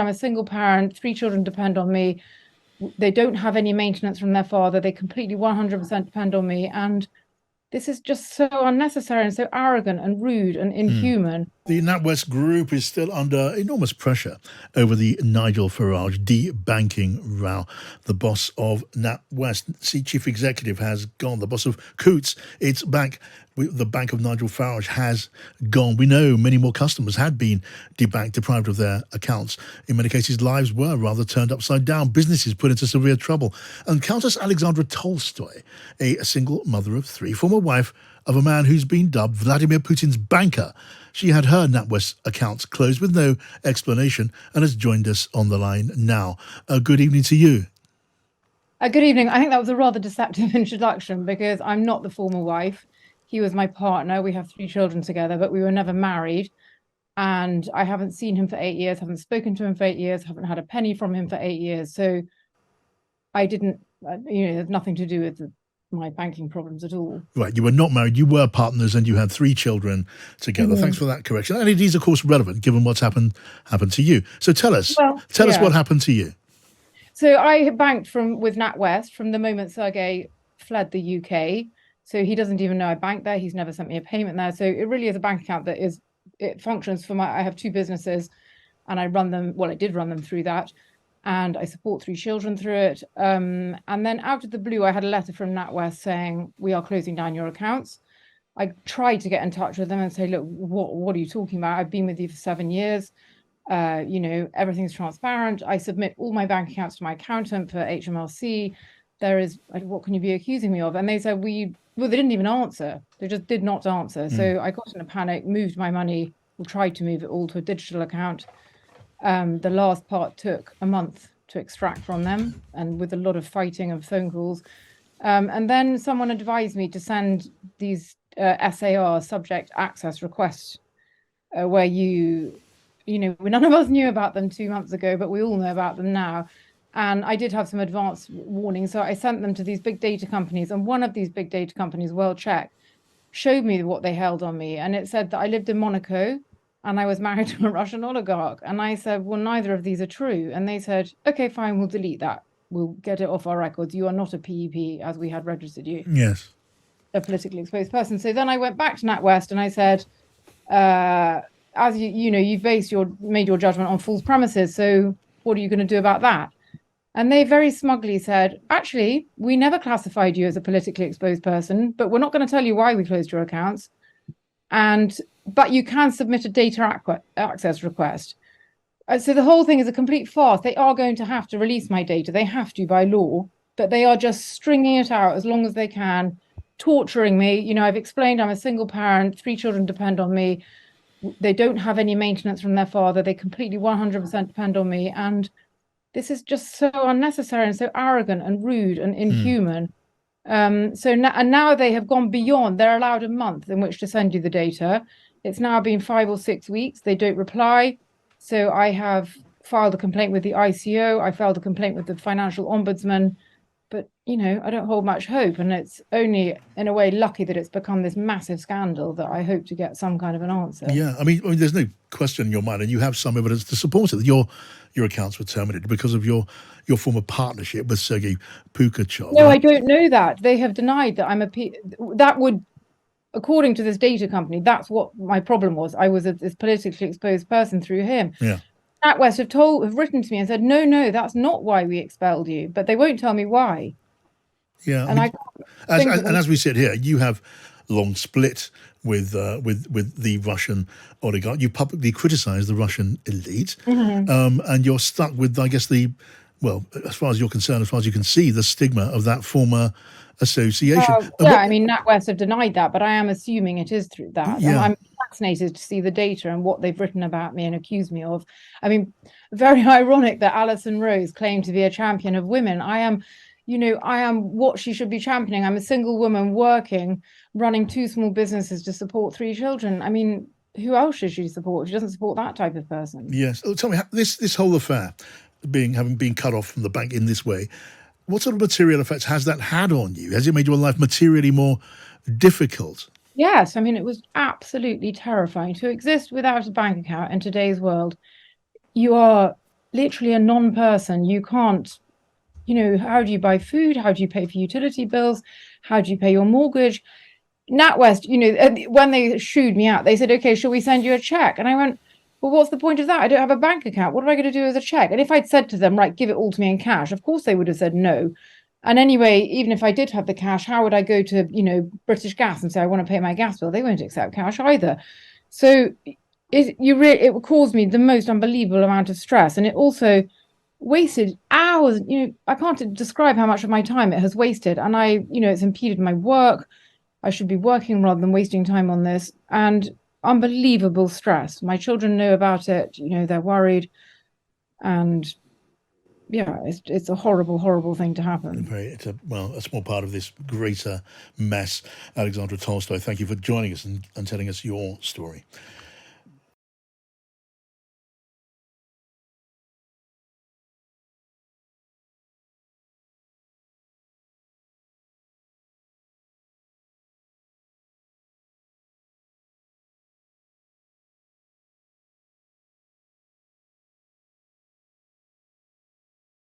I'm a single parent. 3 children depend on me. They don't have any maintenance from their father. They completely 100% depend on me. And this is just so unnecessary and so arrogant and rude and inhuman. The NatWest group is still under enormous pressure over the Nigel Farage debanking row. The boss of NatWest, chief executive, has gone. The boss of Coutts, its bank, the bank of Nigel Farage, has gone. We know many more customers had been debanked, deprived of their accounts. In many cases, lives were rather turned upside down. Businesses put into severe trouble. And Countess Alexandra Tolstoy, a single mother of 3, former wife of a man who's been dubbed Vladimir Putin's banker. She had her NatWest accounts closed with no explanation and has joined us on the line now. Good evening to you. Good evening. I think that was a rather deceptive introduction because I'm not the former wife. He was my partner. We have 3 children together, but we were never married. And I haven't seen him for 8 years, haven't spoken to him for 8 years, haven't had a penny from him for 8 years. So I didn't, there's nothing to do with my banking problems at all. Right, you were not married, you were partners, and you had 3 children together. Thanks for that correction. And it is, of course, relevant given what's happened to you. So tell us what happened to you. So I banked with NatWest from the moment Sergei fled the UK. So he doesn't even know I banked there. He's never sent me a payment there. So it really is a bank account that it functions for I have 2 businesses, and I run them. Well, I did run them through that. And I support 3 children through it. And then out of the blue, I had a letter from NatWest saying, we are closing down your accounts. I tried to get in touch with them and say, look, what are you talking about? I've been with you for 7 years. Everything's transparent. I submit all my bank accounts to my accountant for HMRC. What can you be accusing me of? And they said, they didn't even answer. They just did not answer. So I got in a panic, moved my money, or tried to move it all to a digital account. The last part took a month to extract from them, and with a lot of fighting and phone calls. And then someone advised me to send these SAR, subject access requests, where none of us knew about them 2 months ago, but we all know about them now. And I did have some advance warning. So I sent them to these big data companies. And one of these big data companies, WorldCheck, showed me what they held on me. And it said that I lived in Monaco and I was married to a Russian oligarch. And I said, well, neither of these are true. And they said, okay, fine, we'll delete that. We'll get it off our records. You are not a PEP as we had registered you. Yes. A politically exposed person. So then I went back to NatWest and I said, as you've made your judgment on false premises. So what are you going to do about that? And they very smugly said, actually, we never classified you as a politically exposed person, but we're not going to tell you why we closed your accounts. But you can submit a data access request. So the whole thing is a complete farce. They are going to have to release my data. They have to by law, but they are just stringing it out as long as they can, torturing me. I've explained I'm a single parent. 3 children depend on me. They don't have any maintenance from their father. They completely 100% depend on me. And this is just so unnecessary and so arrogant and rude and inhuman. Now they have gone beyond. They're allowed a month in which to send you the data. It's now been 5 or 6 weeks. They don't reply. So I have filed a complaint with the ICO. I filed a complaint with the financial ombudsman. But, I don't hold much hope. And it's only, in a way, lucky that it's become this massive scandal that I hope to get some kind of an answer. Yeah, I mean, there's no question in your mind, and you have some evidence to support it, that your accounts were terminated because of your former partnership with Sergei Pugachev. No, I don't know that. They have denied that I'm that would, according to this data company, that's what my problem was. I was this politically exposed person through him. Yeah. NatWest have written to me and said, no, that's not why we expelled you, but they won't tell me why. Yeah, as we sit here, you have long split with the Russian oligarch. You publicly criticised the Russian elite, and you're stuck with, I guess, as far as you're concerned, as far as you can see, the stigma of that former association. NatWest have denied that, but I am assuming it is through that. Yeah. I'm fascinated to see the data and what they've written about me and accused me of. I mean, very ironic that Alison Rose claimed to be a champion of women. I am what she should be championing. I'm a single woman working, running 2 small businesses to support 3 children. I mean, who else should she support? She doesn't support that type of person. Yes. Oh, tell me, this whole affair, having been cut off from the bank in this way, what sort of material effects has that had on you? Has it made your life materially more difficult? Yes. I mean, it was absolutely terrifying to exist without a bank account in today's world. You are literally a non-person. You can't, how do you buy food? How do you pay for utility bills? How do you pay your mortgage? NatWest, when they shooed me out, they said, okay, shall we send you a check? And I went, well, what's the point of that? I don't have a bank account. What am I going to do with a check? And if I'd said to them, right, give it all to me in cash, of course they would have said no. And anyway, even if I did have the cash, how would I go to, British Gas and say I want to pay my gas bill? They won't accept cash either. So it caused me the most unbelievable amount of stress, and it also wasted hours. I can't describe how much of my time it has wasted, and it's impeded my work. I should be working rather than wasting time on this, and unbelievable stress. My children know about it. They're worried, and yeah, it's a horrible, horrible thing to happen. It's a small part of this greater mess. Alexandra Tolstoy, thank you for joining us and telling us your story.